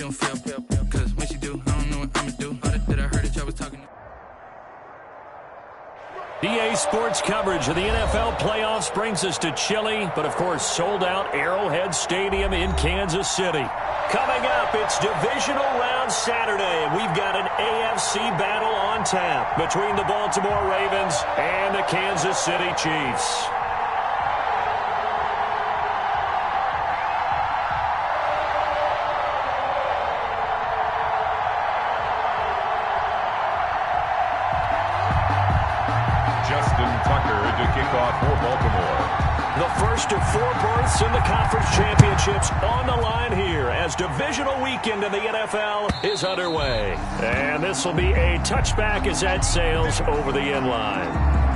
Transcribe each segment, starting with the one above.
don't feel. Cause when she do, I don't know what I'ma do. All that I heard that y'all was talking. EA Sports coverage of the NFL playoffs brings us to chilly, but of course sold out Arrowhead Stadium in Kansas City. Coming up, it's Divisional Round Saturday, and we've got an AFC battle on tap between the Baltimore Ravens and the Kansas City Chiefs. For Baltimore. The first of 4 berths in the conference championships on the line here as divisional weekend in the NFL is underway. And this will be a touchback as that sails over the end line.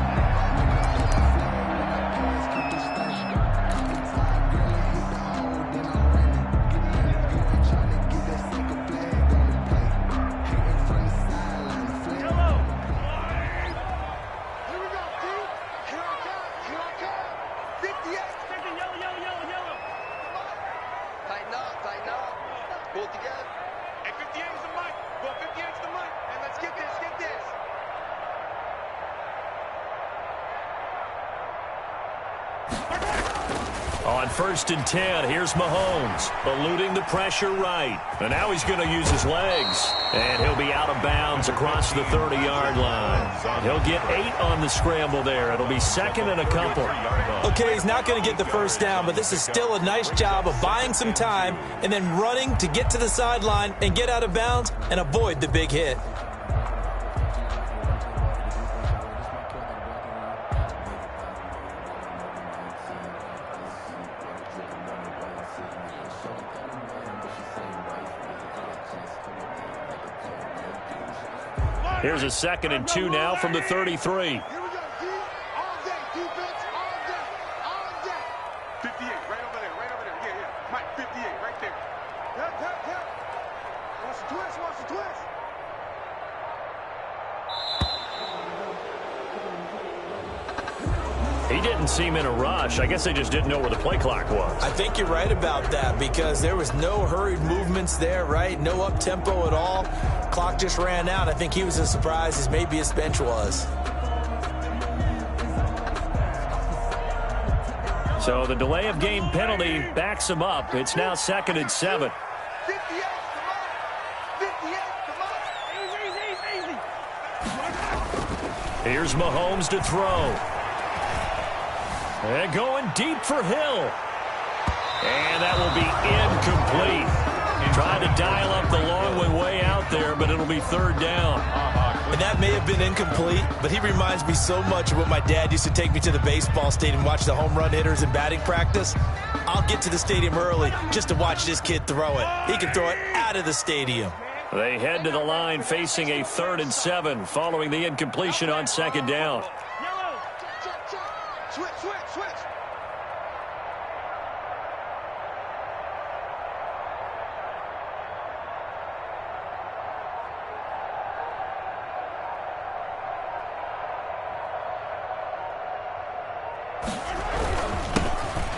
On 1st and 10, here's Mahomes, eluding the pressure right. And now he's going to use his legs. And he'll be out of bounds across the 30-yard line. He'll get 8 on the scramble there. It'll be 2nd and a couple. Okay, he's not going to get the first down, but this is still a nice job of buying some time and then running to get to the sideline and get out of bounds and avoid the big hit. Here's a 2nd and 2 now from the 33. He didn't seem in a rush. I guess they just didn't know where the play clock was. I think you're right about that because there was no hurried movements there, right? No up-tempo at all. Clock just ran out. I think he was as surprised as maybe his bench was. So the delay of game penalty backs him up. It's now 2nd and 7. 58, come on. Easy. Here's Mahomes to throw. And going deep for Hill. And that will be incomplete. Trying to dial up the long way out there, but it'll be 3rd down. And that may have been incomplete, but he reminds me so much of when my dad used to take me to the baseball stadium and watch the home run hitters in batting practice. I'll get to the stadium early just to watch this kid throw it. He can throw it out of the stadium. They head to the line facing a 3rd and 7 following the incompletion on 2nd down. Switch.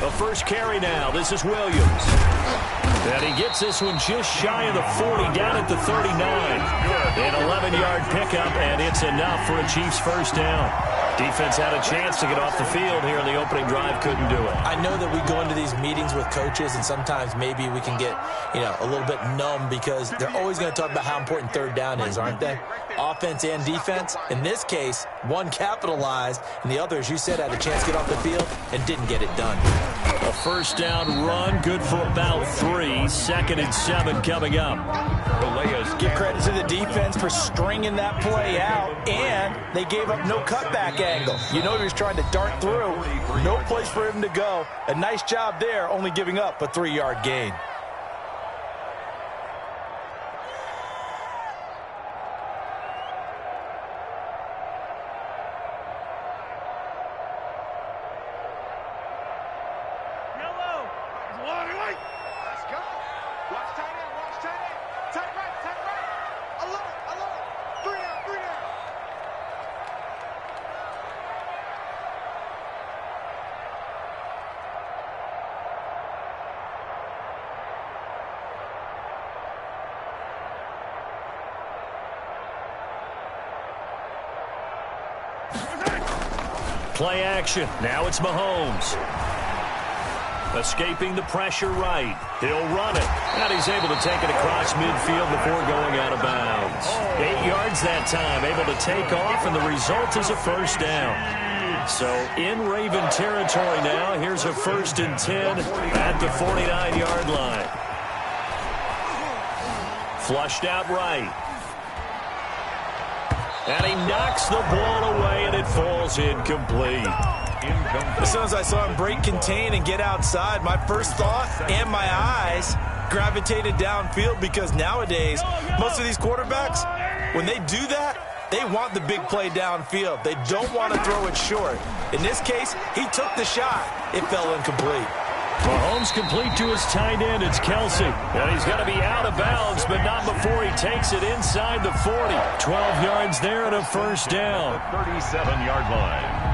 The first carry now. This is Williams. And he gets this one just shy of the 40, down at the 39. An 11-yard pickup, and it's enough for a Chiefs first down. Defense had a chance to get off the field here in the opening drive, couldn't do it. I know that we go into these meetings with coaches, and sometimes maybe we can get, a little bit numb because they're always going to talk about how important 3rd down is, aren't they? Offense and defense. In this case, one capitalized, and the other, as you said, had a chance to get off the field and didn't get it done. A first down run, good for about 3. 2nd and 7 coming up. Give credit to the defense for stringing that play out, and they gave up no cutback angle. You know he was trying to dart through. No place for him to go. A nice job there, only giving up a 3-yard gain. Play action. Now it's Mahomes. Escaping the pressure right. He'll run it. And he's able to take it across midfield before going out of bounds. 8 yards that time. Able to take off, and the result is a first down. So in Raven territory now. Here's a 1st and 10 at the 49-yard line. Flushed out right. And he knocks the ball away, and it falls incomplete. As soon as I saw him break contain and get outside, my first thought and my eyes gravitated downfield, because nowadays, most of these quarterbacks, when they do that, they want the big play downfield. They don't want to throw it short. In this case, he took the shot. It fell incomplete. Mahomes complete to his tight end. It's Kelsey. And he's going to be out of bounds, but not before he takes it inside the 40. 12 yards there and a first down. 37-yard line.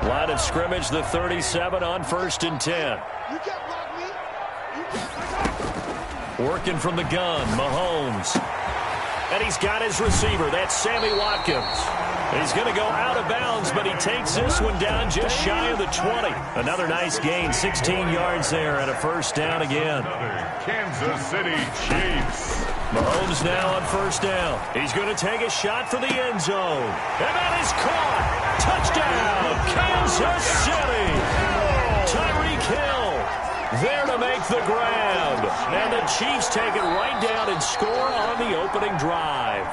Line of scrimmage, the 37 on 1st and 10. Working from the gun, Mahomes. And he's got his receiver. That's Sammy Watkins. He's going to go out of bounds, but he takes this one down just shy of the 20. Another nice gain, 16 yards there, and a first down again. Kansas City Chiefs. Mahomes now on 1st down. He's going to take a shot for the end zone. And that is caught. Touchdown, Kansas City. Tyreek Hill there to make the grab. And the Chiefs take it right down and score on the opening drive.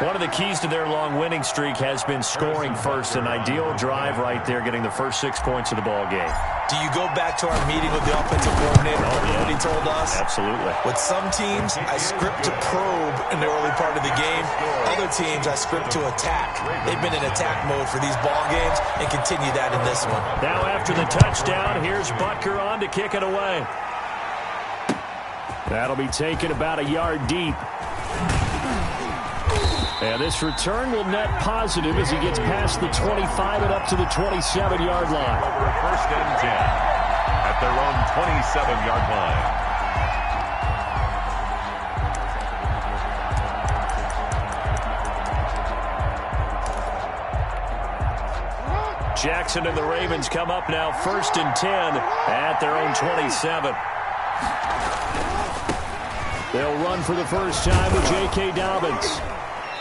One of the keys to their long winning streak has been scoring first. An ideal drive right there, getting the first 6 points of the ball game. Do you go back to our meeting with the offensive coordinator? What he told us? Absolutely. With some teams, I script to probe in the early part of the game. Other teams, I script to attack. They've been in attack mode for these ball games and continue that in this one. Now after the touchdown, here's Butker on to kick it away. That'll be taken about a yard deep. And this return will net positive as he gets past the 25 and up to the 27-yard line. Over 1st and 10 at their own 27-yard line. Jackson and the Ravens come up now 1st and 10 at their own 27. They'll run for the first time with J.K. Dobbins.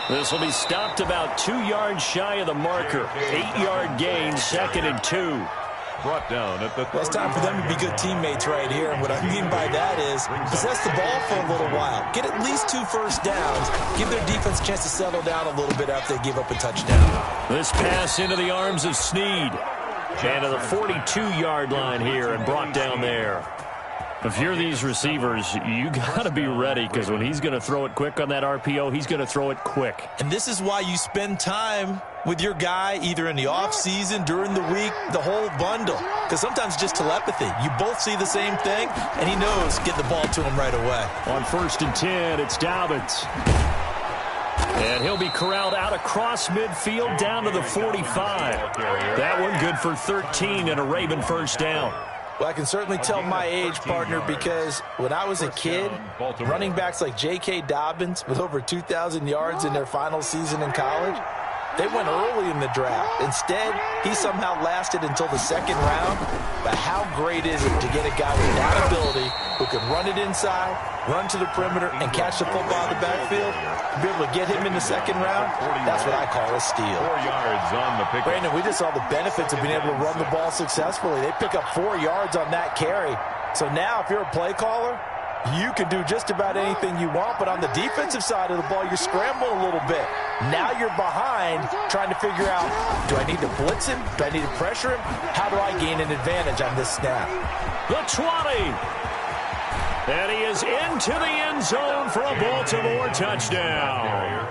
This will be stopped about 2 yards shy of the marker. 8-yard gain, 2nd and 2. Brought down at the Well, it's time for them to be good teammates right here. And what I mean by that is possess the ball for a little while. Get at least 2 first downs. Give their defense a chance to settle down a little bit after they give up a touchdown. This pass into the arms of Snead. And to the 42-yard line here and brought down there. If you're these receivers, you got to be ready, because when he's going to throw it quick on that RPO, he's going to throw it quick. And this is why you spend time with your guy either in the offseason, during the week, the whole bundle. Because sometimes just telepathy. You both see the same thing, and he knows get the ball to him right away. On 1st and 10, it's Dobbins. And he'll be corralled out across midfield down to the 45. That one good for 13 and a Raven first down. Well, I can certainly tell my age, partner, because when I was a kid, running backs like J.K. Dobbins with over 2,000 yards in their final season in college, they went early in the draft. Instead, he somehow lasted until the 2nd round. But how great is it to get a guy with that ability who can run it inside, run to the perimeter, and catch the football in the backfield? To be able to get him in the 2nd round, that's what I call a steal. 4 yards on the pick. Brandon, we just saw the benefits of being able to run the ball successfully. They pick up 4 yards on that carry. So now, if you're a play caller, you can do just about anything you want, but on the defensive side of the ball, you're scrambling a little bit. Now you're behind trying to figure out, do I need to blitz him? Do I need to pressure him? How do I gain an advantage on this snap? The 20. And he is into the end zone for a Baltimore touchdown.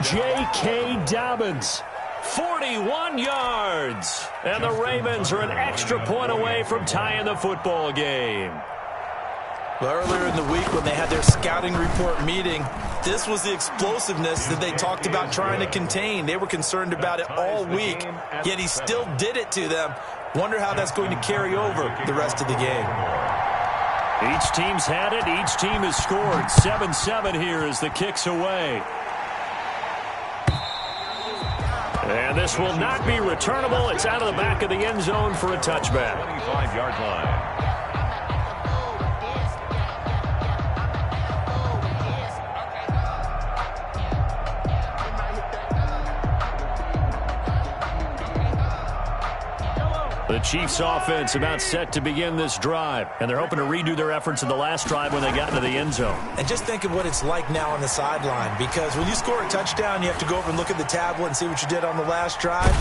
J.K. Dobbins, 41 yards. And the Ravens are an extra point away from tying the football game. Well, earlier in the week when they had their scouting report meeting, this was the explosiveness that they talked about trying to contain. They were concerned about it all week, yet he still did it to them. Wonder how that's going to carry over the rest of the game. Each team's had it. Each team has scored. 7-7 here as the kick's away. And this will not be returnable. It's out of the back of the end zone for a touchback. 25-yard line. The Chiefs offense about set to begin this drive, and they're hoping to redo their efforts in the last drive when they got into the end zone. And just think of what it's like now on the sideline, because when you score a touchdown, you have to go over and look at the tablet and see what you did on the last drive.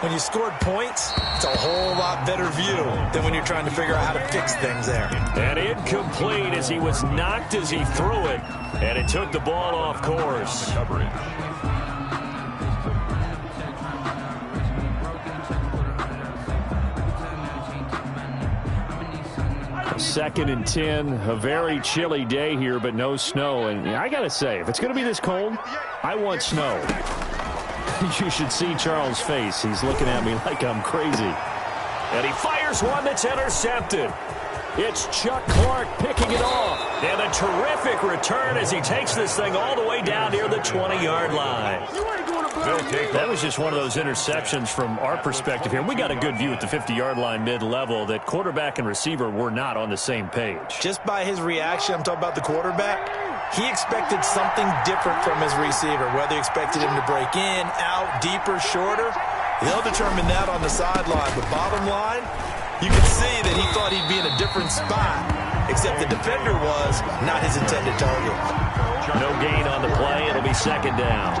When you scored points, it's a whole lot better view than when you're trying to figure out how to fix things there. And incomplete as he was knocked as he threw it, and it took the ball off course. Coverage. Second and 10, a very chilly day here, but no snow. And I got to say, if it's going to be this cold, I want snow. You should see Charles' face. He's looking at me like I'm crazy. And he fires one that's intercepted. It's Chuck Clark picking it off. And a terrific return as he takes this thing all the way down near the 20-yard line. That was just one of those interceptions from our perspective here. We got a good view at the 50-yard line mid-level that quarterback and receiver were not on the same page. Just by his reaction, I'm talking about the quarterback, he expected something different from his receiver, whether he expected him to break in, out, deeper, shorter. They'll determine that on the sideline. But bottom line, you can see that he thought he'd be in a different spot, except the defender was not his intended target. No gain on the play. It'll be second down.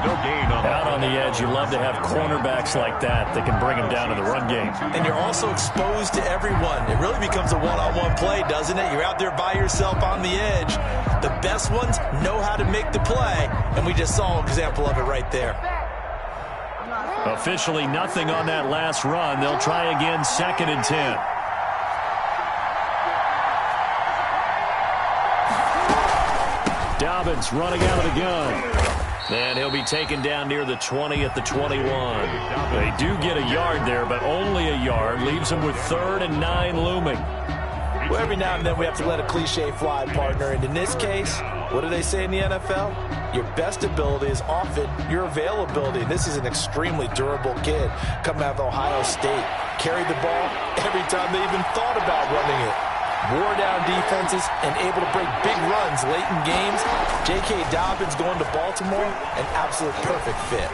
No gain on Out on the edge, you love to have cornerbacks like that that can bring them down in the run game. And you're also exposed to everyone. It really becomes a one-on-one play, doesn't it? You're out there by yourself on the edge. The best ones know how to make the play, and we just saw an example of it right there. Officially nothing on that last run. They'll try again, second and 10. Dobbins running out of the gun. And he'll be taken down near the 20 at the 21. They do get a yard there, but only a yard. Leaves them with 3rd and 9 looming. Well, every now and then we have to let a cliche fly, partner. And in this case, what do they say in the NFL? Your best ability is often your availability. This is an extremely durable kid coming out of Ohio State. Carried the ball every time they even thought about running it. Wore down defenses and able to break big runs late in games. J.K. Dobbins going to Baltimore, an absolute perfect fit.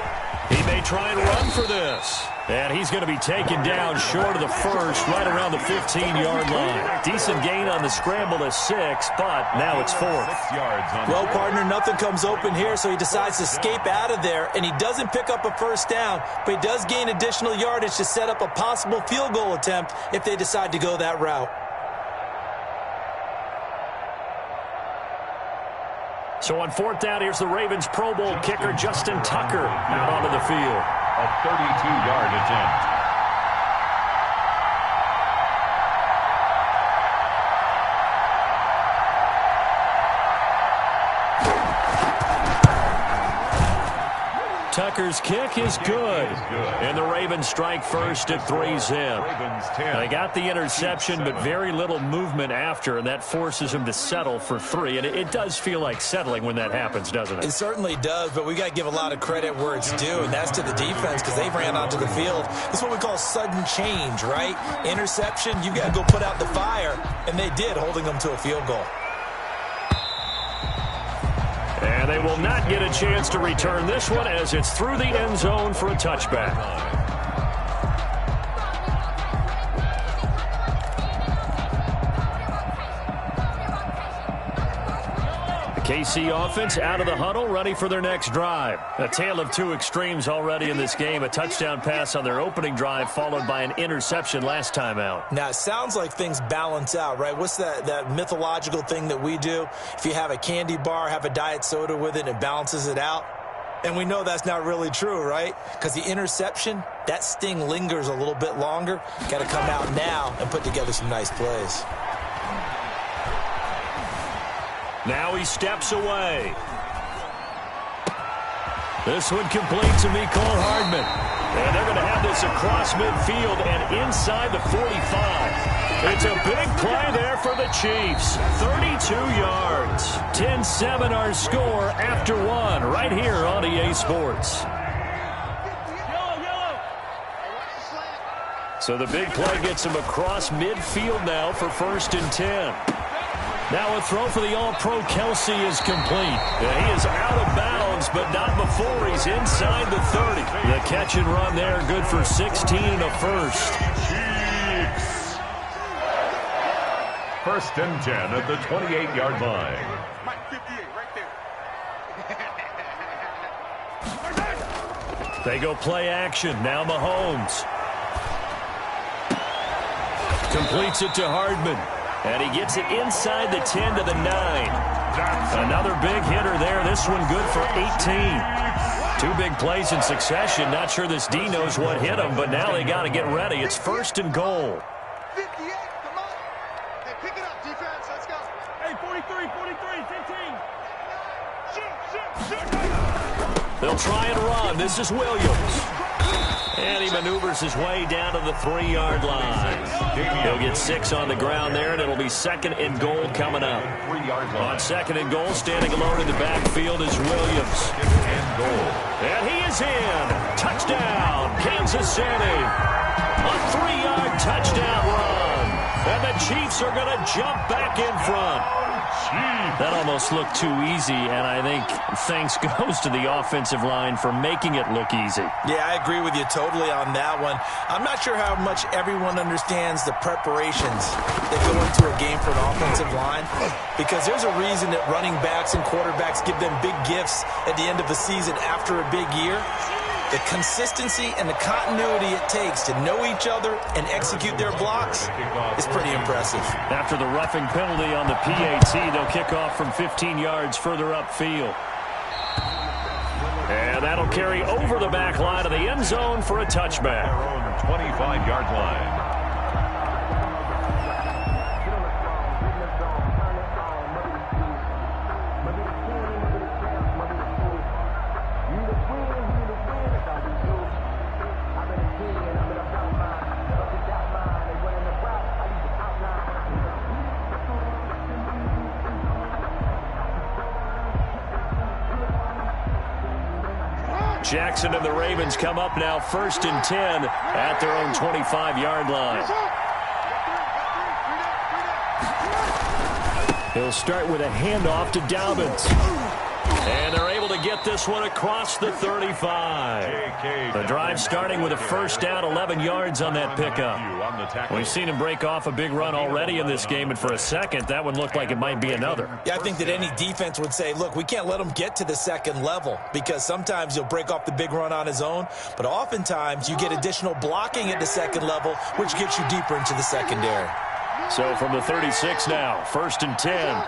He may try and run for this. And he's going to be taken down short of the first, right around the 15-yard line. Decent gain on the scramble to 6, but now it's 4th. 6 yards on Well, partner, nothing comes open here, so he decides to escape out of there, and he doesn't pick up a first down, but he does gain additional yardage to set up a possible field goal attempt if they decide to go that route. So on 4th down, here's the Ravens Pro Bowl kicker, Justin Tucker, out onto the field. a 32-yard attempt. Tucker's kick is good. And the Ravens strike first at 3-zip. They got the interception, but very little movement after, and that forces him to settle for 3. And it does feel like settling when that happens, doesn't it? It certainly does, but we got to give a lot of credit where it's due, and that's to the defense because they ran onto the field. This is what we call sudden change, right? Interception, you got to go put out the fire, and they did, holding them to a field goal. And they will not get a chance to return this one as it's through the end zone for a touchback. KC offense out of the huddle, ready for their next drive. A tale of two extremes already in this game. A touchdown pass on their opening drive, followed by an interception last time out. Now, it sounds like things balance out, right? What's that mythological thing that we do? If you have a candy bar, have a diet soda with it, it balances it out. And we know that's not really true, right? Because the interception, that sting lingers a little bit longer. Got to come out now and put together some nice plays. Now he steps away. This one complete to Mecole Hardman. And they're going to have this across midfield and inside the 45. It's a big play there for the Chiefs. 32 yards. 10-7 our score after one right here on EA Sports. So the big play gets him across midfield now for 1st and 10. Now a throw for the All-Pro Kelsey is complete. He is out of bounds, but not before he's inside the 30. The catch and run there, good for 16 and a first. Chiefs. 1st and 10 at the 28-yard line. Mike, 58, right there. They go play action. Now Mahomes. Completes it to Hardman. And he gets it inside the 10 to the 9. Another big hitter there. This one good for 18. 2 big plays in succession. Not sure this D knows what hit him, but now they got to get ready. It's 1st and goal. 58, come on. Hey, pick it up, defense. Let's go. Hey, 43, 15. Shoot. They'll try and run. This is Williams. And he maneuvers his way down to the 3-yard line. He'll get 6 on the ground there, and it'll be 2nd and goal coming up. On 2nd and goal, standing alone in the backfield is Williams. And he is in. Touchdown, Kansas City. A 3-yard touchdown run. And the Chiefs are going to jump back in front. That almost looked too easy, and I think thanks goes to the offensive line for making it look easy. Yeah, I agree with you totally on that one. I'm not sure how much everyone understands the preparations that go into a game for an offensive line, because there's a reason that running backs and quarterbacks give them big gifts at the end of the season after a big year. The consistency and the continuity it takes to know each other and execute their blocks is pretty impressive. After the roughing penalty on the PAT, they'll kick off from 15 yards further upfield. And that'll carry over the back line of the end zone for a touchback. 25-yard line. Jackson and the Ravens come up now 1st and 10 at their own 25-yard line. He'll start with a handoff to Dobbins. And they're able to get this one across the 35. The drive starting with a 1st down, 11 yards on that pickup. We've seen him break off a big run already in this game, and for a second, that one looked like it might be another. Yeah, I think that any defense would say, look, we can't let him get to the 2nd level, because sometimes he'll break off the big run on his own, but oftentimes you get additional blocking at the 2nd level, which gets you deeper into the secondary. So from the 36 now, 1st and 10.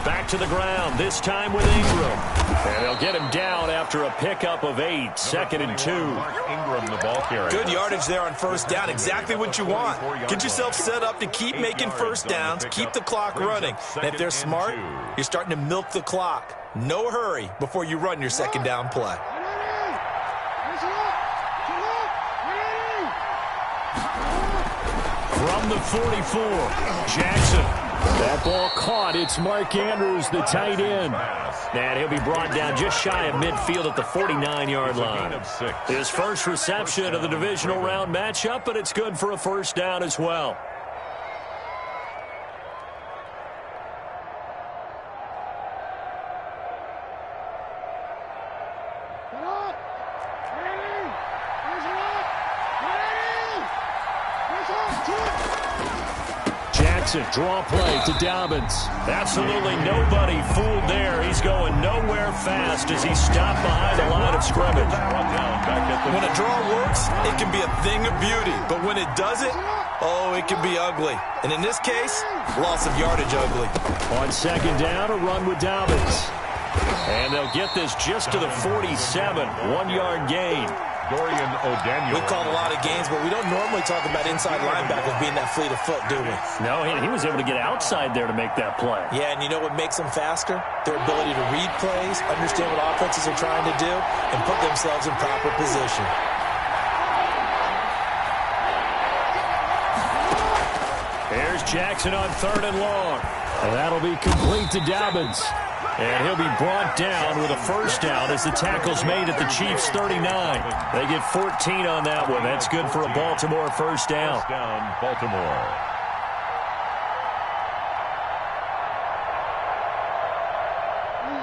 Back to the ground, this time with Ingram. And they'll get him down after a pickup of 8, 2nd and 2. Ingram, the ball carrier. Good yardage there on 1st down, exactly what you want. Get yourself set up to keep making 1st downs, keep the clock running. And if they're smart, you're starting to milk the clock. No hurry before you run your 2nd down play. From the 44, Jackson. That ball caught. It's Mark Andrews, the tight end. And he'll be brought down just shy of midfield at the 49-yard line. His first reception of the divisional round matchup, but it's good for a 1st down as well. Draw play to Dobbins. Absolutely nobody fooled there. He's going nowhere fast as he stopped behind the line of scrimmage. When a draw works, it can be a thing of beauty. But when it doesn't, oh, it can be ugly. And in this case, loss of yardage ugly. On 2nd down, a run with Dobbins. And they'll get this just to the 47, 1-yard gain. Dorian O'Daniel. We've called a lot of games, but we don't normally talk about inside linebackers being that fleet of foot, do we? No, he was able to get outside there to make that play. Yeah, and you know what makes them faster? Their ability to read plays, understand what offenses are trying to do, and put themselves in proper position. Here's Jackson on 3rd and long. And that'll be complete to Dobbins. And he'll be brought down with a first down as the tackle's made at the Chiefs' 39. They get 14 on that one. That's good for a Baltimore first down. First down, Baltimore.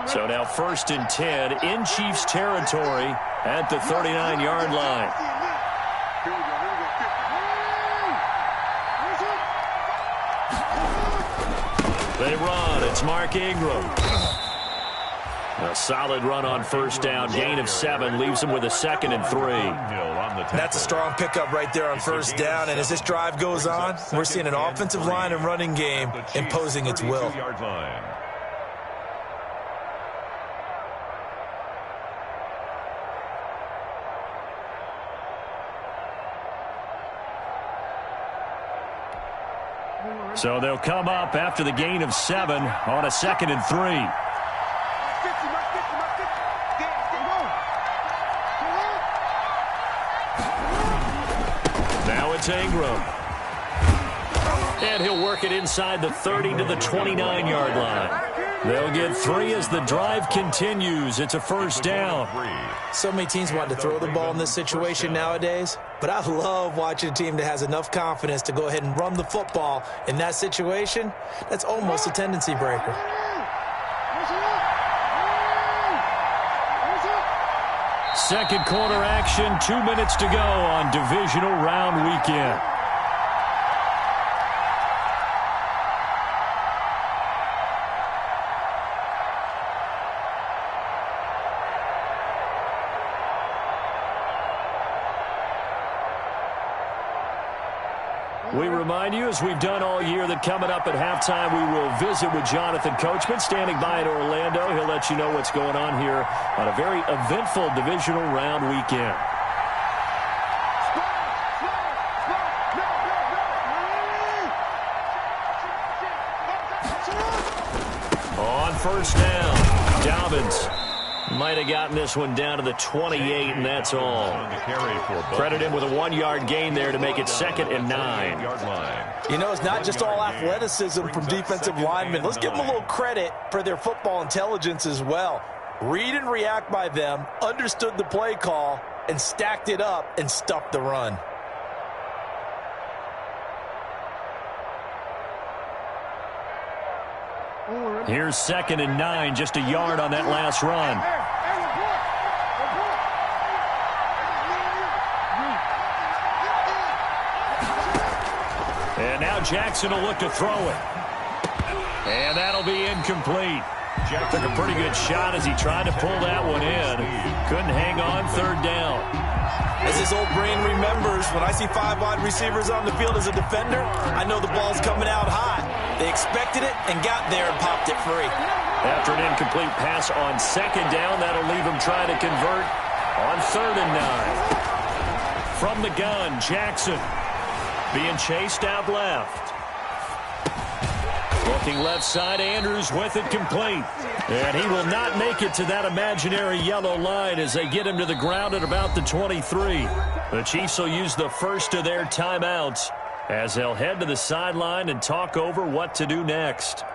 So now 1st and 10 in Chiefs territory at the 39-yard line. They run. It's Mark Ingram. A solid run on first down. Gain of 7 leaves him with a 2nd and 3. That's a strong pickup right there on first down. And as this drive goes on, we're seeing an offensive line and running game imposing its will. So they'll come up after the gain of 7 on a 2nd and 3. Now it's Ingram. And he'll work it inside the 30 to the 29-yard line. They'll get 3 as the drive continues. It's a first down. So many teams want to throw the ball in this situation nowadays, but I love watching a team that has enough confidence to go ahead and run the football. In that situation, that's almost a tendency breaker. Second quarter action, 2 minutes to go on Divisional Round Weekend. We remind you, as we've done all year, that coming up at halftime, we will visit with Jonathan Coachman, standing by in Orlando. He'll let you know what's going on here on a very eventful divisional round weekend. On first down, Dobbins might have gotten this one down to the 28, and that's all. Credit him with a 1-yard gain there to make it 2nd and 9. You know, it's not just all athleticism from defensive linemen. Let's give them a little credit for their football intelligence as well. Read and react by them, understood the play call, and stacked it up and stuffed the run. Here's 2nd and 9, just a yard on that last run. And now Jackson will look to throw it. And that'll be incomplete. Took a pretty good shot as he tried to pull that one in. Couldn't hang on 3rd down. As his old brain remembers, when I see 5 wide receivers on the field as a defender, I know the ball's coming out hot. They expected it and got there and popped it free. After an incomplete pass on 2nd down, that'll leave him trying to convert on 3rd and 9. From the gun, Jackson being chased out left. Looking left side, Andrews with it complete. And he will not make it to that imaginary yellow line as they get him to the ground at about the 23. The Chiefs will use the first of their timeouts as they'll head to the sideline and talk over what to do next.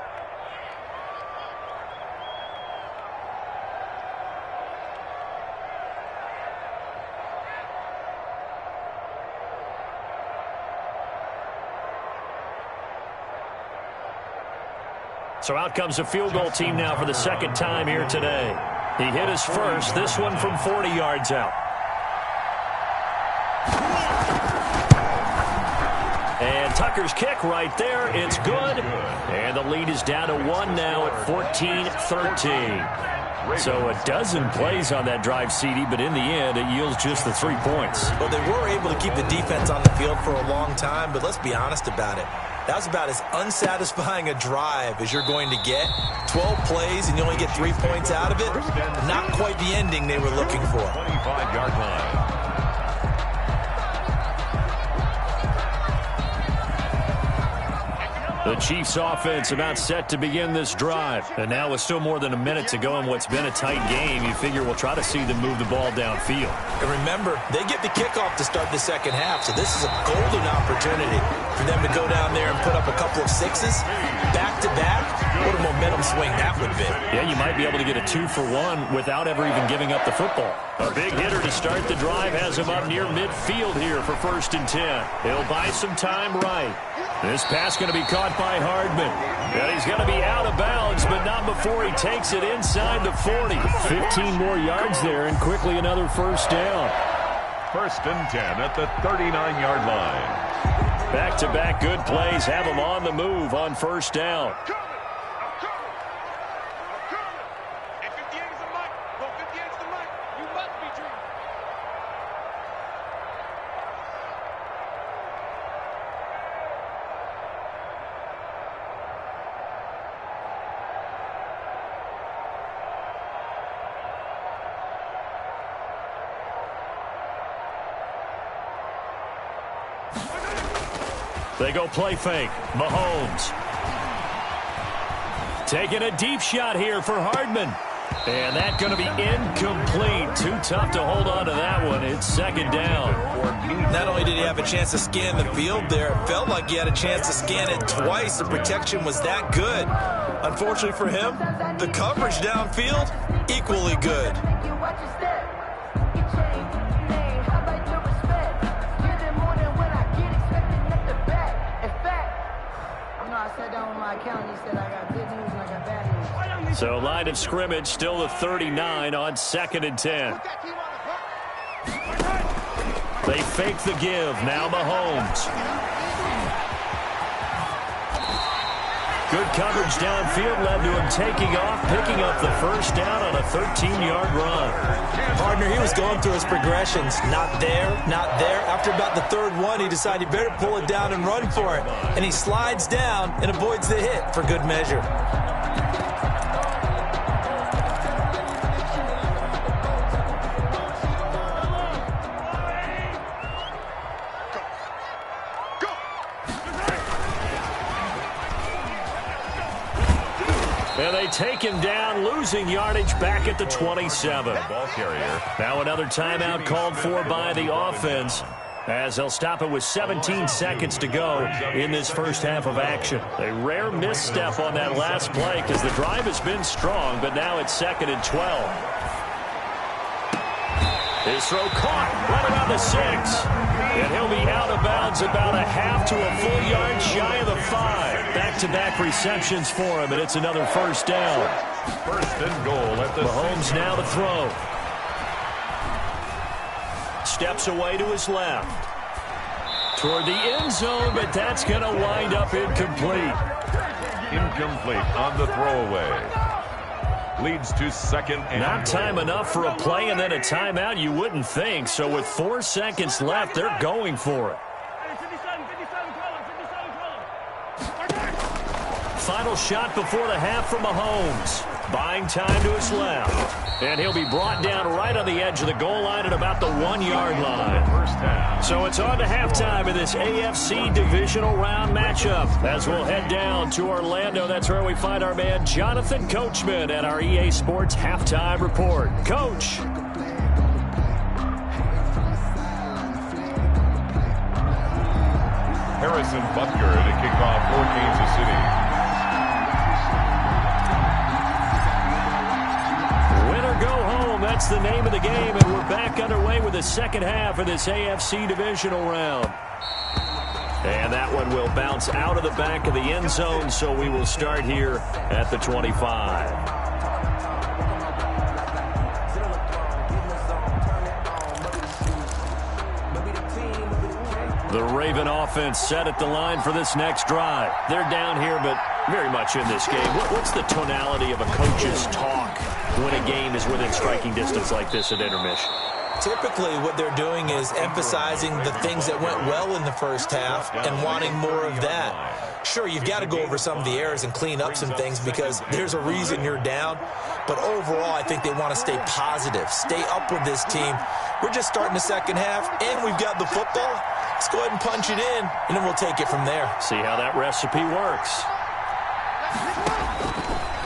So out comes a field goal team now for the 2nd time here today. He hit his first, this one from 40 yards out. And Tucker's kick right there. It's good. And the lead is down to 1 now at 14-13. So a dozen plays on that drive, CD, but in the end, it yields just the 3 points. Well, they were able to keep the defense on the field for a long time, but let's be honest about it. That was about as unsatisfying a drive as you're going to get. 12 plays and you only get 3 points out of it. Not quite the ending they were looking for. 25-yard line. The Chiefs offense about set to begin this drive. And now with still more than a minute to go in what's been a tight game, you figure we'll try to see them move the ball downfield. And remember, they get the kickoff to start the second half, so this is a golden opportunity for them to go down there and put up a couple of sixes back-to-back. What a momentum swing that would be. Yeah, you might be able to get a 2-for-1 without ever even giving up the football. A big hitter to start the drive has him up near midfield here for 1st and 10. He'll buy some time right. This pass going to be caught by Hardman. And he's going to be out of bounds, but not before he takes it inside the 40. 15 more yards there, and quickly another 1st down. 1st and 10 at the 39-yard line. Back-to-back good plays have him on the move on 1st down. They go play fake. Mahomes. Taking a deep shot here for Hardman. And that's going to be incomplete. Too tough to hold on to that one. It's 2nd down. Not only did he have a chance to scan the field there, it felt like he had a chance to scan it twice. The protection was that good. Unfortunately for him, the coverage downfield, equally good. So line of scrimmage still the 39 on 2nd and 10. They fake the give. Now Mahomes. Good coverage downfield led to him taking off, picking up the 1st down on a 13-yard run. Partner, he was going through his progressions. Not there, not there. After about the 3rd one, he decided he better pull it down and run for it. And he slides down and avoids the hit for good measure. And they take him down, losing yardage back at the 27. Ball carrier. Now another timeout called for by the offense, as they'll stop it with 17 seconds to go in this 1st half of action. A rare misstep on that last play because the drive has been strong, but now it's 2nd and 12. His throw caught right around the 6. And he'll be out of bounds about a half to a full yard shy of the 5. Back-to-back receptions for him, and it's another 1st down. 1st and goal at the Mahomes now to throw. Steps away to his left. Toward the end zone, but that's going to wind up incomplete. Incomplete on the throwaway. Leads to 2nd and Not time goal. enough for a play and then a timeout, you wouldn't think. So with 4 seconds left, they're going for it. Final shot before the half from Mahomes. Buying time to his left. And he'll be brought down right on the edge of the goal line at about the 1-yard line. 1st half. So it's on to halftime in this AFC Divisional Round matchup. As we'll head down to Orlando, that's where we find our man Jonathan Coachman at our EA Sports Halftime Report. Coach. Harrison Butker to kick off for Kansas City. That's the name of the game, and we're back underway with the 2nd half of this AFC Divisional Round. And that one will bounce out of the back of the end zone, so we will start here at the 25. The Raven offense set at the line for this next drive. They're down here, but very much in this game. What's the tonality of a coach's talk when a game is within striking distance like this at intermission? Typically, what they're doing is emphasizing the things that went well in the 1st half and wanting more of that. Sure, you've got to go over some of the errors and clean up some things because there's a reason you're down. But overall, I think they want to stay positive, stay up with this team. We're just starting the 2nd half, and we've got the football. Let's go ahead and punch it in, and then we'll take it from there. See how that recipe works.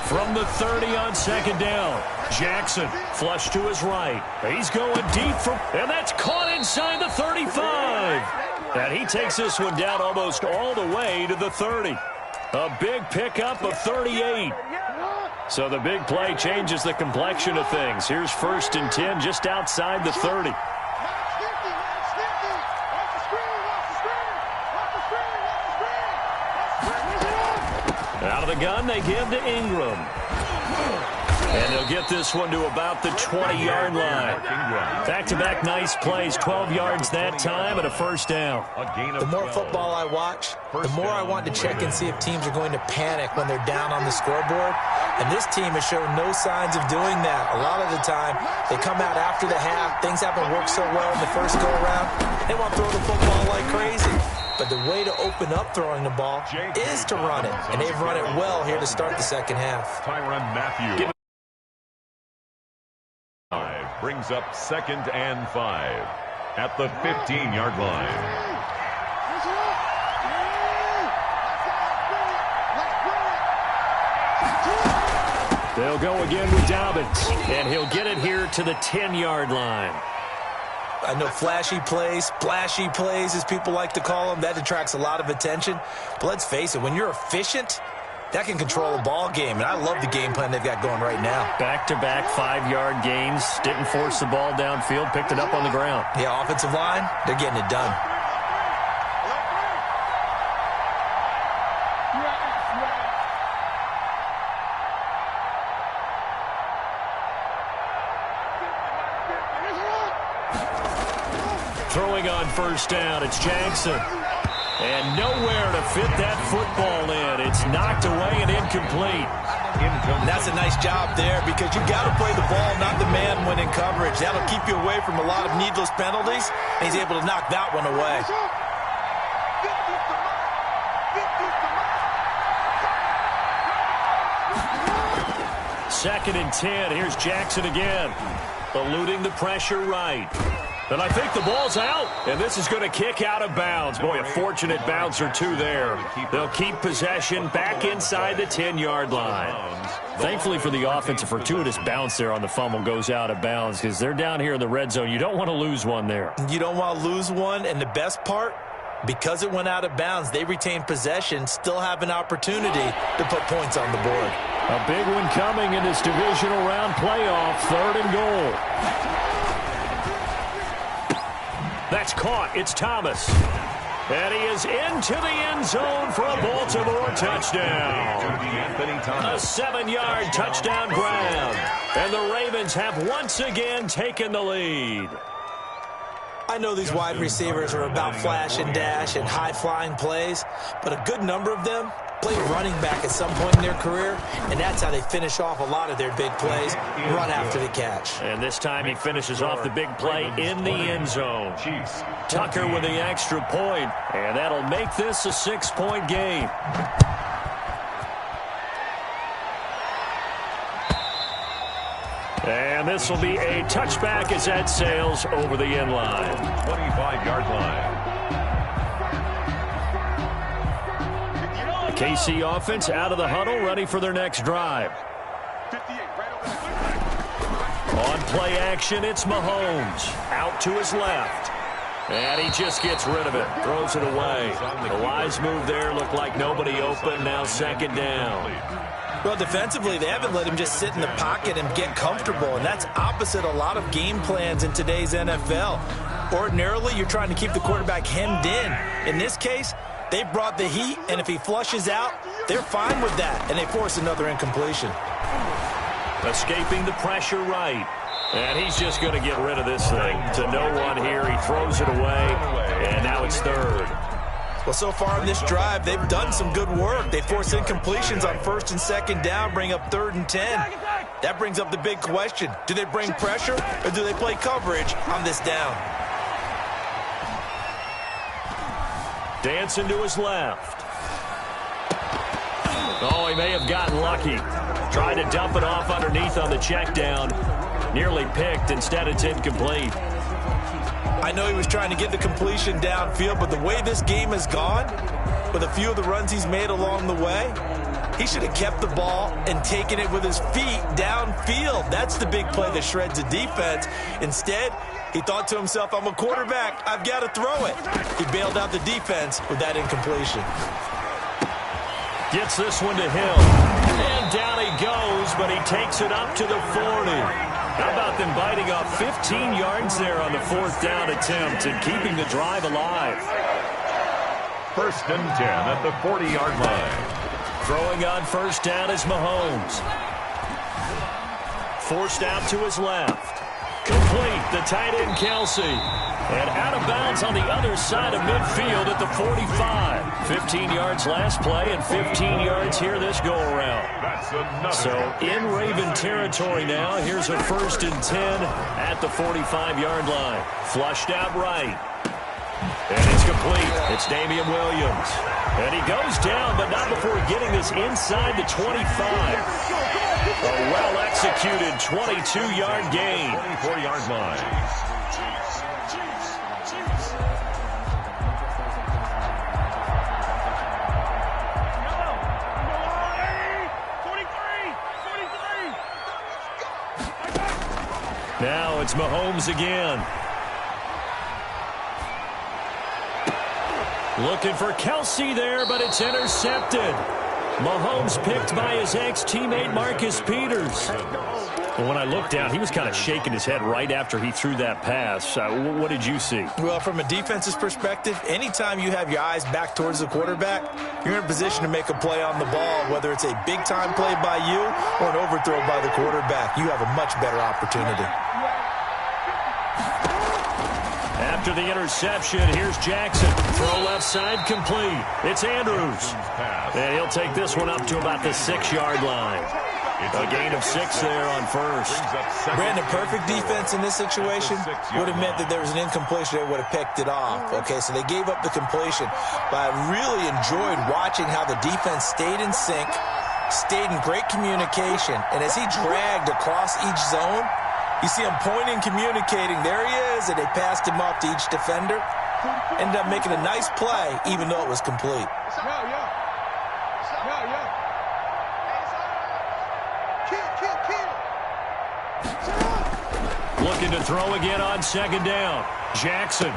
From the 30 on second down, Jackson flush to his right. He's going deep and that's caught inside the 35. And he takes this one down almost all the way to the 30. A big pickup of 38. So the big play changes the complexion of things. Here's 1st and 10 just outside the 30. Out of the gun, they give to Ingram. And they'll get this one to about the 20-yard line. Back-to-back nice plays, 12 yards that time and a first down. The more football I watch, the more I want to check and see if teams are going to panic when they're down on the scoreboard. And this team has shown no signs of doing that. A lot of the time, they come out after the half. Things haven't worked so well in the first go-around. They want to throw the football like crazy. But the way to open up throwing the ball is to run it. And they've run it well here to start the second half. Tyrann Mathieu brings up 2nd and 5 at the 15-yard line. They'll go again with Dobbins, and he'll get it here to the 10-yard line. I know flashy plays, splashy plays, as people like to call them, that attracts a lot of attention. But let's face it, when you're efficient, that can control a ball game. And I love the game plan they've got going right now. Back-to-back 5-yard gains. Didn't force the ball downfield. Picked it up on the ground. Yeah, offensive line, they're getting it done. Throwing on 1st down, it's Jackson. And nowhere to fit that football in. It's knocked away and incomplete. And that's a nice job there because you got to play the ball, not the man when in coverage. That'll keep you away from a lot of needless penalties, and he's able to knock that one away. 2nd and 10. Here's Jackson again. Eluding the pressure right. And I think the ball's out, and this is going to kick out of bounds. Boy, a fortunate bounce or two there. They'll keep possession back inside the 10-yard line. Thankfully for the offense, a fortuitous bounce there on the fumble goes out of bounds because they're down here in the red zone. You don't want to lose one there. You don't want to lose one, and the best part, because it went out of bounds, they retain possession, still have an opportunity to put points on the board. A big one coming in this divisional round playoff, 3rd and goal. That's caught. It's Thomas. And he is into the end zone for a Baltimore touchdown. A 7-yard touchdown grab. And the Ravens have once again taken the lead. I know these wide receivers are about flash and dash and high-flying plays, but a good number of them play running back at some point in their career, and that's how they finish off a lot of their big plays, run after the catch. And this time he finishes off the big play in the end zone. Tucker with the extra point, and that'll make this a 6-point game. And this will be a touchback as that sails over the end line. 25-yard line. KC offense out of the huddle, ready for their next drive. On play action, it's Mahomes. Out to his left. And he just gets rid of it. Throws it away. The wise move there. Looked like nobody open. Now 2nd down. Well, defensively, they haven't let him just sit in the pocket and get comfortable, and that's opposite a lot of game plans in today's NFL. Ordinarily, you're trying to keep the quarterback hemmed in. In this case, they brought the heat, and if he flushes out, they're fine with that, and they force another incompletion. Escaping the pressure right. And he's just going to get rid of this thing. To no one here. He throws it away, and now it's 3rd. Well, so far in this drive, they've done some good work. They force incompletions on 1st and 2nd down, bring up 3rd and 10. That brings up the big question. Do they bring pressure, or do they play coverage on this down? Dancing to his left. Oh, he may have gotten lucky. Tried to dump it off underneath on the check down. Nearly picked. Instead, it's incomplete. I know he was trying to get the completion downfield, but the way this game has gone, with a few of the runs he's made along the way, he should have kept the ball and taken it with his feet downfield. That's the big play that shreds the defense. Instead, he thought to himself, I'm a quarterback, I've got to throw it. He bailed out the defense with that incompletion. Gets this one to Hill. And down he goes, but he takes it up to the 40. How about them biting off 15 yards there on the 4th down attempt and keeping the drive alive? 1st and 10 at the 40-yard line. Throwing on 1st down is Mahomes. Forced out to his left. Complete, the tight end Kelsey. And out of bounds on the other side of midfield at the 45. 15 yards last play and 15 yards here this go-around. So in Raven territory now. Here's a 1st and 10 at the 45-yard line. Flushed out right. And it's complete. It's Damian Williams. And he goes down, but not before getting this inside the 25. A well-executed 22-yard gain. 24-yard line. Now it's Mahomes again. Looking for Kelsey there, but it's intercepted. Mahomes picked by his ex-teammate Marcus Peters. But when I looked down, he was kind of shaking his head right after he threw that pass. What did you see? Well, from a defense's perspective, anytime you have your eyes back towards the quarterback, you're in a position to make a play on the ball, whether it's a big-time play by you or an overthrow by the quarterback. You have a much better opportunity. After the interception, here's Jackson. Throw left side complete. It's Andrews. And he'll take this one up to about the 6-yard line. A gain of 6 there on 1st. Brandon, perfect defense in this situation would have meant that there was an incompletion. They would have picked it off. Okay, so they gave up the completion. But I really enjoyed watching how the defense stayed in sync, stayed in great communication. And as he dragged across each zone, you see him pointing, communicating. There he is, and they passed him off to each defender. Ended up making a nice play, even though it was complete. Looking to throw again on 2nd down. Jackson.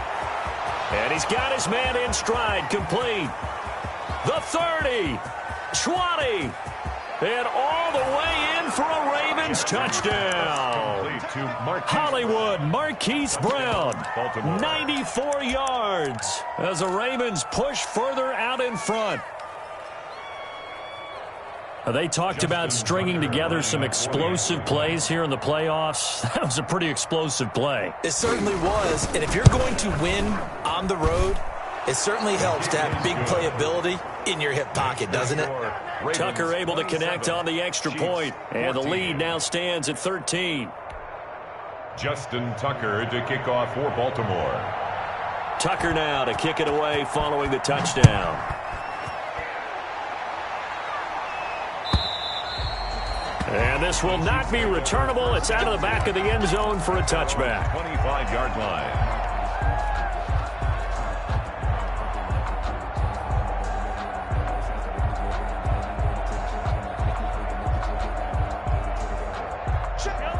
And he's got his man in stride. Complete. The 30. 20. And all the way in for a Ravens touchdown. Hollywood Marquise Brown. 94 yards as the Ravens push further out in front. They talked about stringing together some explosive plays here in the playoffs. That was a pretty explosive play. It certainly was. And if you're going to win on the road, it certainly helps to have big playability in your hip pocket, doesn't it? Tucker able to connect on the extra point. And the lead now stands at 13. Justin Tucker to kick off for Baltimore. Tucker now to kick it away following the touchdown. And this will not be returnable. It's out of the back of the end zone for a touchback. 25-yard line.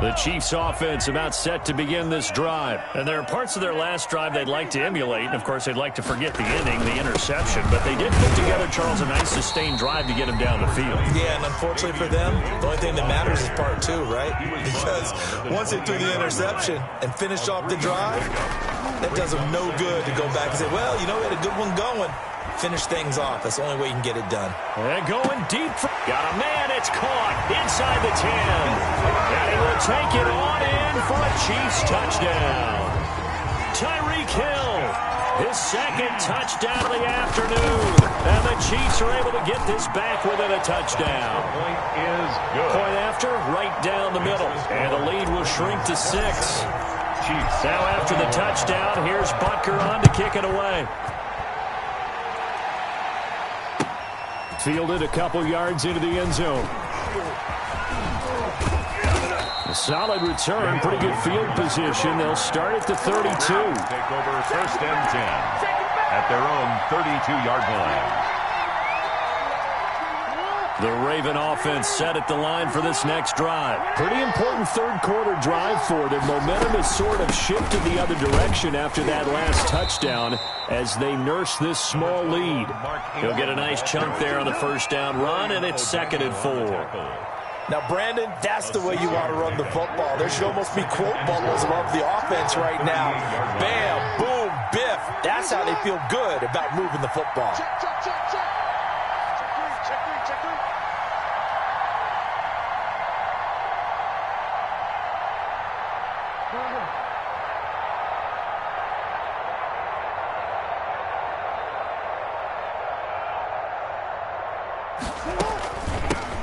The Chiefs offense about set to begin this drive. And there are parts of their last drive they'd like to emulate. And, of course, they'd like to forget the inning, the interception. But they did put together, Charles, a nice sustained drive to get him down the field. Yeah, and unfortunately for them, the only thing that matters is part 2, right? Because once they threw the interception and finished off the drive, that does them no good to go back and say, well, you know, we had a good one going. Finish things off. That's the only way you can get it done. And going deep. Got a man. It's caught inside the 10. And he will take it on in for a Chiefs touchdown. Tyreek Hill, his 2nd touchdown of the afternoon. And the Chiefs are able to get this back within a touchdown. The point is good. Point after, right down the middle. And the lead will shrink to 6. Chiefs. Now after the touchdown, here's Butker on to kick it away. Fielded a couple yards into the end zone. A solid return, pretty good field position. They'll start at the 32. Take over 1st and 10 at their own 32-yard line. The Raven offense set at the line for this next drive. Pretty important third-quarter drive for them. Momentum has sort of shifted the other direction after that last touchdown as they nurse this small lead. He'll get a nice chunk there on the first down run, and it's 2nd and 4. Now, Brandon, that's the way you want to run the football. There should almost be quote bubbles above the offense right now. Bam, boom, biff. That's how they feel good about moving the football. Check, check, check, check. Check three, check three.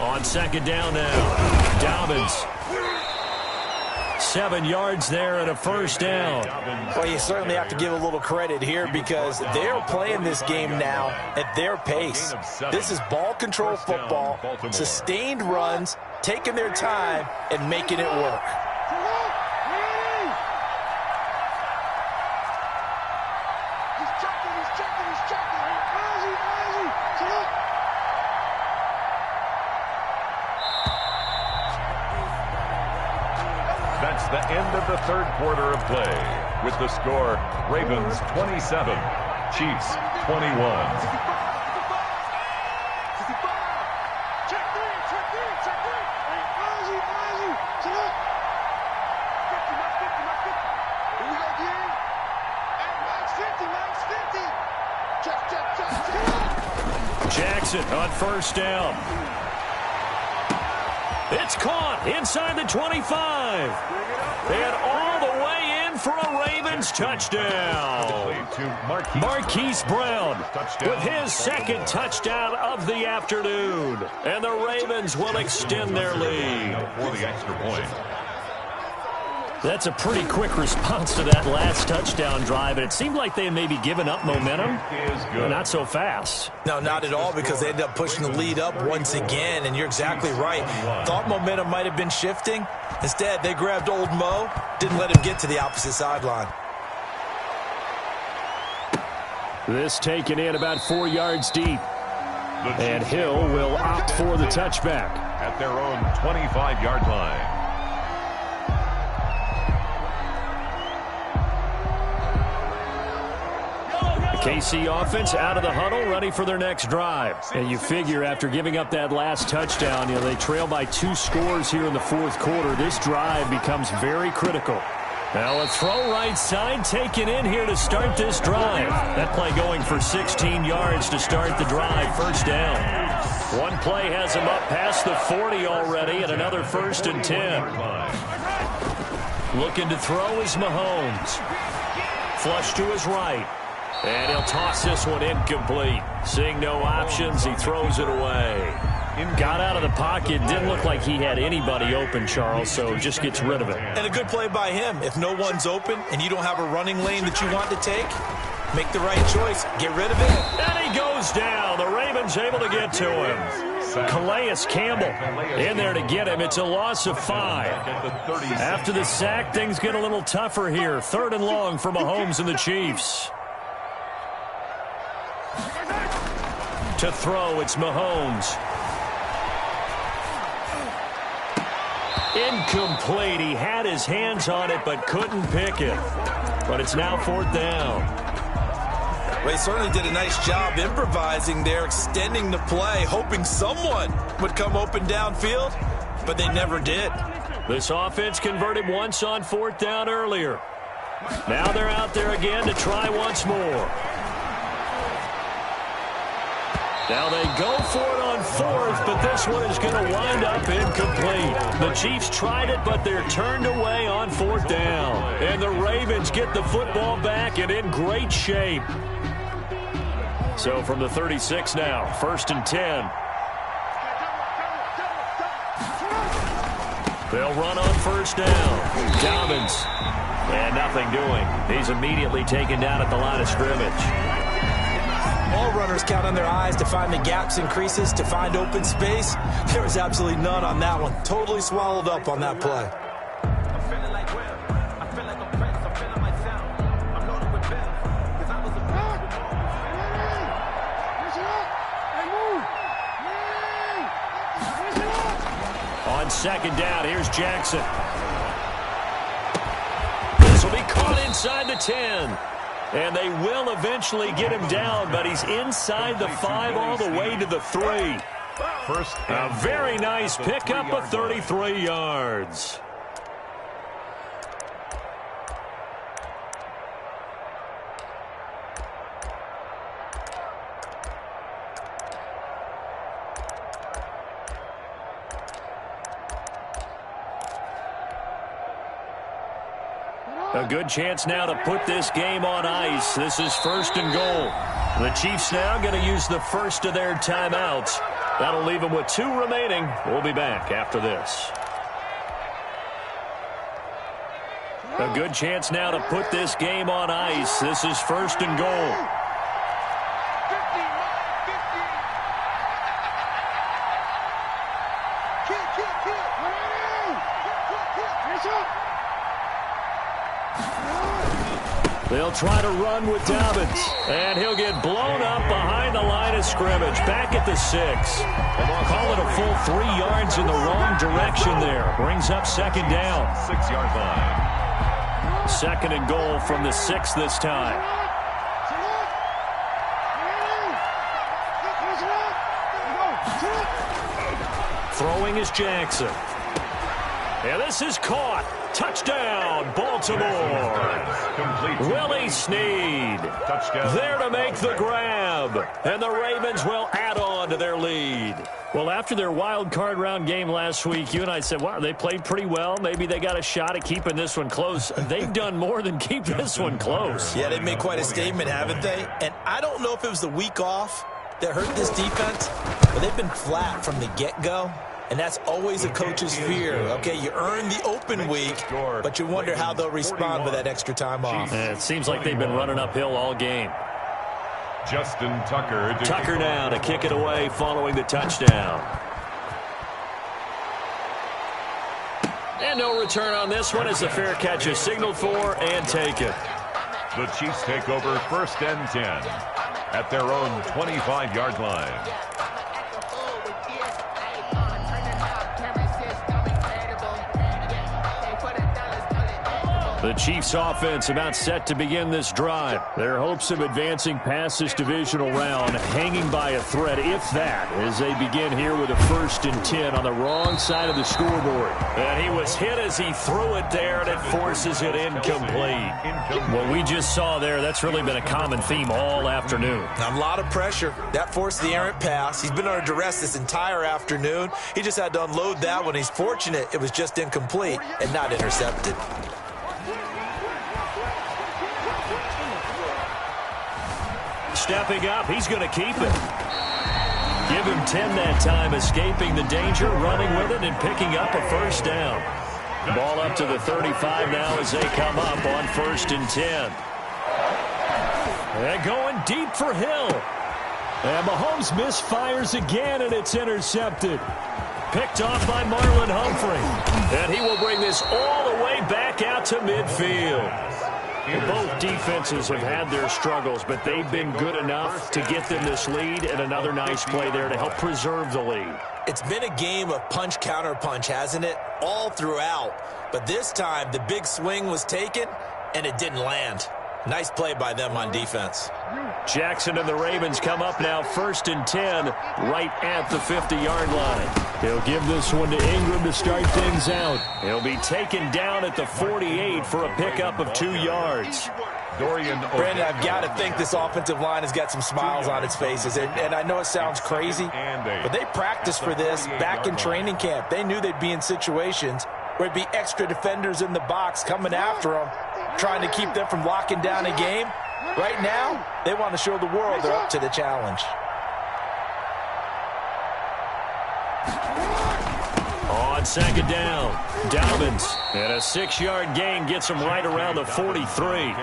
On 2nd down now, Dobbins. 7 yards there and a first down. Well, you certainly have to give a little credit here because they're playing this game now at their pace. This is ball control football, sustained runs, taking their time, and making it work. That's the end of the third quarter of play. With the score, Ravens 27, Chiefs 21. Jackson on first down. It's caught inside the 25. And all the way in for a Ravens touchdown. Marquise Brown with his 2nd touchdown of the afternoon. And the Ravens will extend their lead. For the extra point. That's a pretty quick response to that last touchdown drive, and it seemed like they had maybe given up momentum. Not so fast. No, not at all, because they ended up pushing the lead up once again, and you're exactly right. Thought momentum might have been shifting. Instead, they grabbed old Mo, didn't let him get to the opposite sideline. This taken in about 4 yards deep. And Hill will opt for the touchback. At their own 25-yard line. KC offense out of the huddle, ready for their next drive. And you figure after giving up that last touchdown, they trail by 2 scores here in the fourth quarter. This drive becomes very critical. Now a throw right side taken in here to start this drive. That play going for 16 yards to start the drive, first down. One play has him up past the 40 already, and another 1st and 10. Looking to throw is Mahomes. Flush to his right. And he'll toss this one incomplete. Seeing no options, he throws it away. Got out of the pocket. Didn't look like he had anybody open, Charles, so just gets rid of it. And a good play by him. If no one's open and you don't have a running lane that you want to take, make the right choice. Get rid of it. And he goes down. The Ravens able to get to him. Calais Campbell in there to get him. It's a loss of 5. After the sack, things get a little tougher here. 3rd and long for Mahomes and the Chiefs. To throw, it's Mahomes. Incomplete. He had his hands on it but couldn't pick it. But it's now 4th down. Well, he certainly did a nice job improvising there, extending the play, hoping someone would come open downfield, but they never did. This offense converted once on 4th down earlier. Now they're out there again to try once more. Now they go for it on 4th, but this one is going to wind up incomplete. The Chiefs tried it, but they're turned away on 4th down. And the Ravens get the football back and in great shape. So from the 36 now, 1st and 10. They'll run on 1st down. Dobbins. And nothing doing. He's immediately taken down at the line of scrimmage. All runners count on their eyes to find the gaps and creases, to find open space. There was absolutely none on that one. Totally swallowed up on that play. second down. Here's Jackson. This will be caught inside the 10. And they will eventually get him down, but he's inside the 5 all the way to the 3. A very nice pickup of 33 yards. A good chance now to put this game on ice. This is 1st and goal. The Chiefs now going to use the first of their timeouts. That'll leave them with 2 remaining. We'll be back after this. A good chance now to put this game on ice. This is 1st and goal. They'll try to run with Dobbins, and he'll get blown up behind the line of scrimmage, back at the 6. Call it a full 3 yards in the wrong direction there. Brings up 2nd down. 6-yard line. 2nd and goal from the 6 this time. Throwing is Jackson. And this is caught. Touchdown, Baltimore. Willie Snead there to make the grab. And the Ravens will add on to their lead. Well, after their wild card round game last week, you and I said, wow, they played pretty well. Maybe they got a shot at keeping this one close. They've done more than keep this one close. Yeah, they've made quite a statement, haven't they? And I don't know if it was the week off that hurt this defense, but they've been flat from the get-go. And that's always a coach's fear. Okay, you earn the open week, but you wonder how they'll respond with that extra time off. It seems like they've been running uphill all game. Justin Tucker. Tucker now to kick it away following the touchdown. And no return on this one as the fair catch is signaled for and taken. The Chiefs take over 1st and 10 at their own 25-yard line. The Chiefs offense about set to begin this drive. Their hopes of advancing past this divisional round hanging by a thread, if that, as they begin here with a 1st and 10 on the wrong side of the scoreboard. And he was hit as he threw it there, and it forces it incomplete. What we just saw there, that's really been a common theme all afternoon. A lot of pressure. That forced the errant pass. He's been under duress this entire afternoon. He just had to unload that one. He's fortunate it was just incomplete and not intercepted. Stepping up, he's going to keep it. Give him 10 that time, escaping the danger, running with it, and picking up a 1st down. Ball up to the 35 now as they come up on 1st and 10. And going deep for Hill. And Mahomes misfires again, and it's intercepted. Picked off by Marlon Humphrey. And he will bring this all the way back out to midfield. Both defenses have had their struggles, but they've been good enough to get them this lead, and another nice play there to help preserve the lead. It's been a game of punch-counter-punch, hasn't it? All throughout. But this time, the big swing was taken, and it didn't land. Nice play by them on defense. Jackson and the Ravens come up now 1st and 10 right at the 50-yard line. He'll give this one to Ingram to start things out. He'll be taken down at the 48 for a pickup of 2 yards. Brandon, I've got to think this offensive line has got some smiles on its faces. And I know it sounds crazy, but they practiced for this back in training camp. They knew they'd be in situations where it'd be extra defenders in the box coming after them, trying to keep them from locking down a game. Right now, they want to show the world they're up to the challenge. On 2nd down, Dobbins. And a 6-yard gain gets him right around the 43.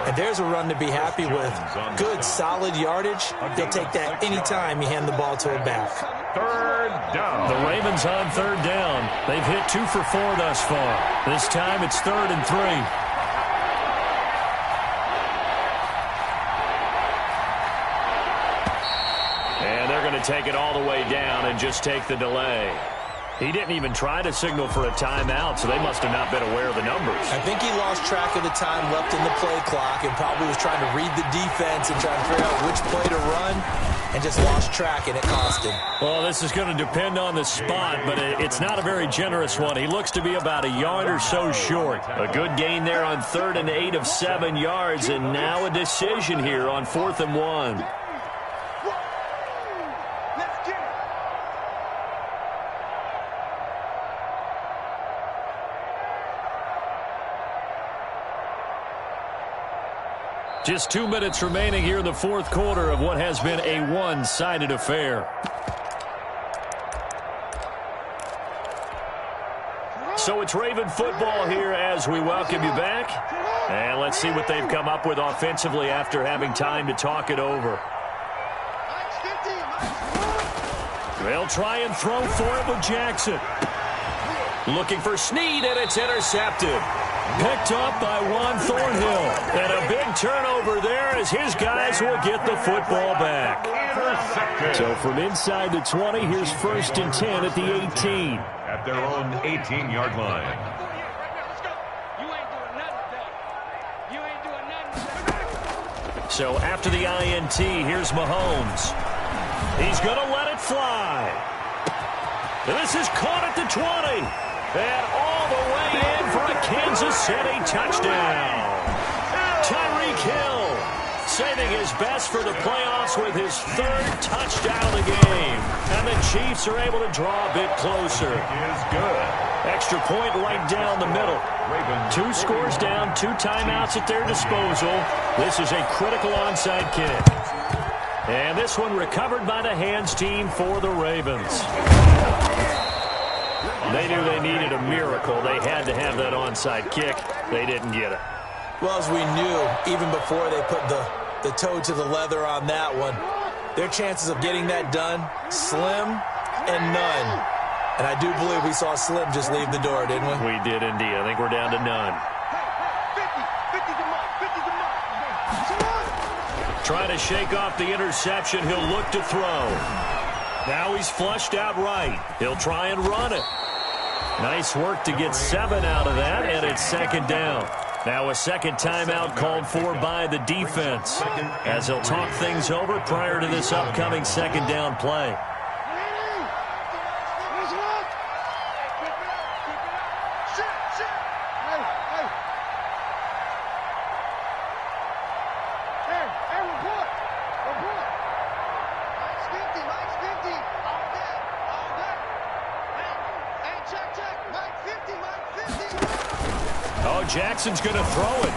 And there's a run to be happy with. Good, solid yardage. They'll take that anytime you hand the ball to a back. 3rd down. The Ravens on 3rd down. They've hit 2 for 4 thus far. This time it's 3rd and 3. And they're going to take it all the way down and just take the delay. He didn't even try to signal for a timeout, so they must have not been aware of the numbers. I think he lost track of the time left in the play clock and probably was trying to read the defense and trying to figure out which play to run and just lost track, and it cost him. Well, this is going to depend on the spot, but it's not a very generous one. He looks to be about a yard or so short. A good gain there on 3rd and 8 of 7 yards, and now a decision here on 4th and 1. Just 2 minutes remaining here in the 4th quarter of what has been a one-sided affair. So it's Raven football here as we welcome you back. And let's see what they've come up with offensively after having time to talk it over. They'll try and throw for it with Jackson. Looking for Snead, and it's intercepted. Picked up by Juan Thornhill. And a big turnover there as his guys will get the football back. So from inside the 20, here's 1st and 10 at the 18. At their own 18-yard line. So after the INT, here's Mahomes. He's going to let it fly. And this is caught at the 20. And all the way in for a Kansas City touchdown. Tyreek Hill saving his best for the playoffs with his 3rd touchdown of the game. And the Chiefs are able to draw a bit closer. Is good. Extra point right down the middle. 2 scores down, 2 timeouts at their disposal. This is a critical onside kick. And this one recovered by the hands team for the Ravens. They knew they needed a miracle. They had to have that onside kick. They didn't get it. Well, as we knew, even before they put the toe to the leather on that one, their chances of getting that done, slim and none. And I do believe we saw Slim just leave the door, didn't we? We did indeed. I think we're down to none. 50 Trying to shake off the interception. He'll look to throw. Now he's flushed out right. He'll try and run it. Nice work to get 7 out of that, and it's 2nd down. Now a second timeout called for by the defense as they'll talk things over prior to this upcoming 2nd down play. Jackson's going to throw it.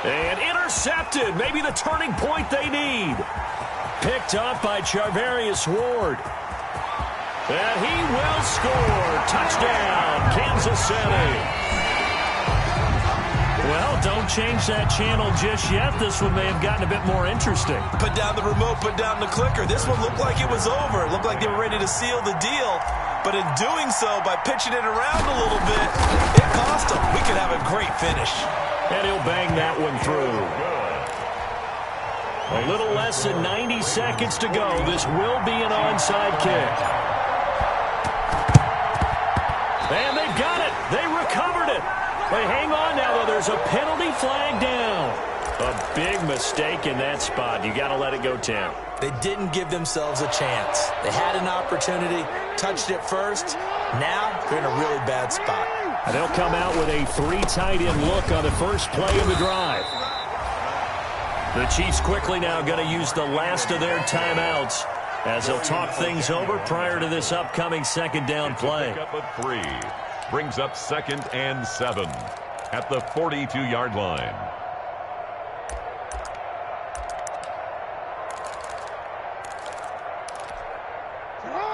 And intercepted. Maybe the turning point they need. Picked up by Charvarius Ward. And he will score. Touchdown, Kansas City. Well, don't change that channel just yet. This one may have gotten a bit more interesting. Put down the remote, put down the clicker. This one looked like it was over. It looked like they were ready to seal the deal. But in doing so, by pitching it around a little bit, it cost them. We could have a great finish. And he'll bang that one through. A little less than 90 seconds to go. This will be an onside kick. And they've got it. They recovered it. They hang on now, though. There's a penalty flag down. A big mistake in that spot. You got to let it go 10. They didn't give themselves a chance. They had an opportunity, touched it first. Now they're in a really bad spot. And they'll come out with a 3 tight end look on the first play of the drive. The Chiefs quickly now going to use the last of their timeouts as they'll talk things over prior to this upcoming 2nd down play. Pick up a 3. Brings up 2nd and 7 at the 42-yard line.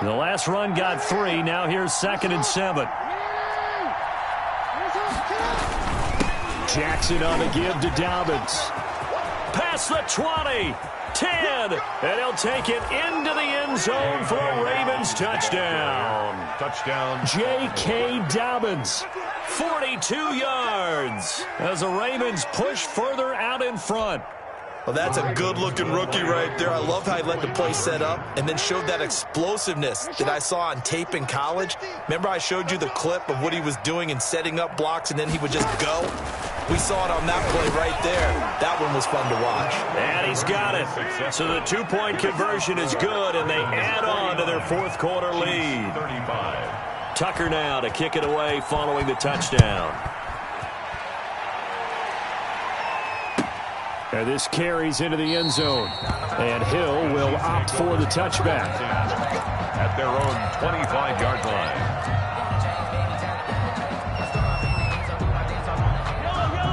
The last run got 3. Now here's 2nd and 7. Jackson on the give to Dobbins. Past the 20. 10. And he'll take it into the end zone for a Ravens touchdown. Touchdown. J.K. Dobbins. 42 yards as the Ravens push further out in front. Well, that's a good-looking rookie right there. I love how he let the play set up and then showed that explosiveness that I saw on tape in college. Remember I showed you the clip of what he was doing and setting up blocks, and then he would just go? We saw it on that play right there. That one was fun to watch. And he's got it. So the two-point conversion is good, and they add on to their fourth quarter lead. 35. Tucker now to kick it away following the touchdown. And this carries into the end zone. And Hill will opt for the touchback. At their own 25-yard line.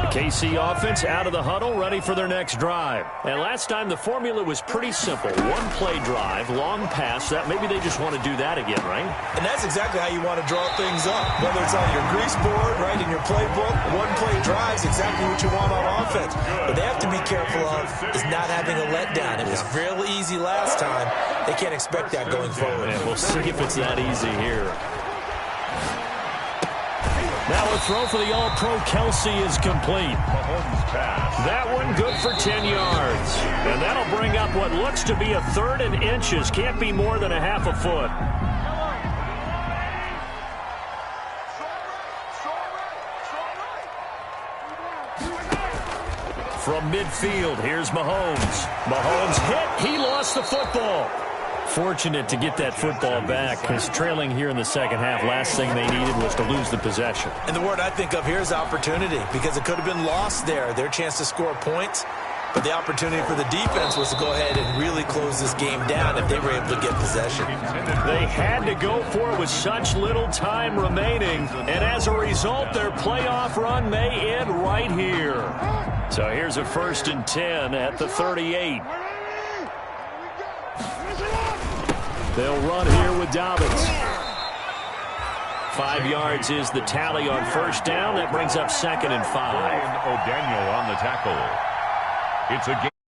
KC offense out of the huddle, ready for their next drive. And last time the formula was pretty simple. One play drive, long pass. That maybe they just want to do that again, right? And that's exactly how you want to draw things up. Whether it's on your grease board, right, in your playbook, one play drive is exactly what you want on offense. What they have to be careful of is not having a letdown. It was real easy last time. They can't expect that going forward. And we'll see if it's that easy here. Now a throw for the All-Pro Kelsey is complete. That one good for 10 yards. And that'll bring up what looks to be a third and inches. Can't be more than a half a foot. From midfield, here's Mahomes. Mahomes hit. He lost the football. Fortunate to get that football back, because trailing here in the second half, last thing they needed was to lose the possession. And the word I think of here is opportunity, because it could have been lost there. Their chance to score points, but the opportunity for the defense was to go ahead and really close this game down if they were able to get possession. They had to go for it with such little time remaining, and as a result, their playoff run may end right here. So here's a 1st and 10 at the 38. They'll run here with Dobbins. 5 yards is the tally on first down. That brings up 2nd and 5. O'Daniel on the tackle. It's a game.